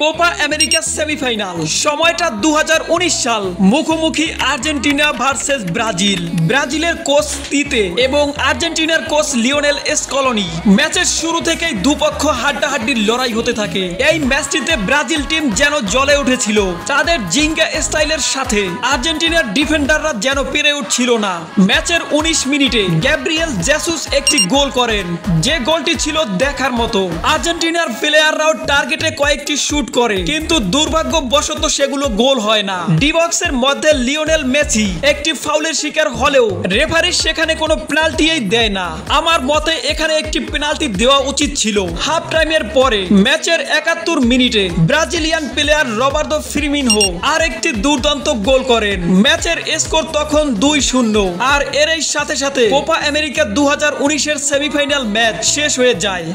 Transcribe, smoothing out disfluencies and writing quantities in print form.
Copa America semifinal, সময়টা 2019 সাল। মুখোমুখি আর্জেন্টিনা ভার্সেস ব্রাজিল। ব্রাজিলের কোচ তিতে এবং আর্জেন্টিনার কোচ লিওনেল স্কলোনি। ম্যাচের শুরু থেকেই দুপক্ষ হাড্ডাহাড্ডির লড়াই হতে থাকে। এই ম্যাচটিতে ব্রাজিল টিম যেন জ্বলে উঠেছিল। তাদের জিঙ্গা স্টাইলের সাথে আর্জেন্টিনার ডিফেন্ডাররা যেন পেরে উঠছিল না। ম্যাচের 19 মিনিটে গ্যাব্রিয়েল জেসুস একটি গোল করেন, যে গোলটি ছিল দেখার মতো। আর্জেন্টিনার প্লেয়াররাও টার্গেটে কয়েকটি শুট করে, কিন্তু দুর্ভাগ্যবশত সেগুলো গোল হয় না। ডি বক্সের মধ্যে লিওনেল মেসি একটি ফাউলের শিকার হলেও রেফারি সেখানে কোনো পেনাল্টিই দেয় না। আমার মতে এখানে একটি পেনাল্টি দেওয়া উচিত ছিল। হাফ টাইমের পরে ম্যাচের 71 মিনিটে ব্রাজিলিয়ান প্লেয়ার রবার্তো ফিরমিনহো আর একটি দুর্দান্ত গোল করেন। ম্যাচের স্কোর তখন 2-0। আর এরই সাথে সাথে কোপা আমেরিকা 2019 এর সেমিফাইনাল ম্যাচ শেষ হয়ে যায়।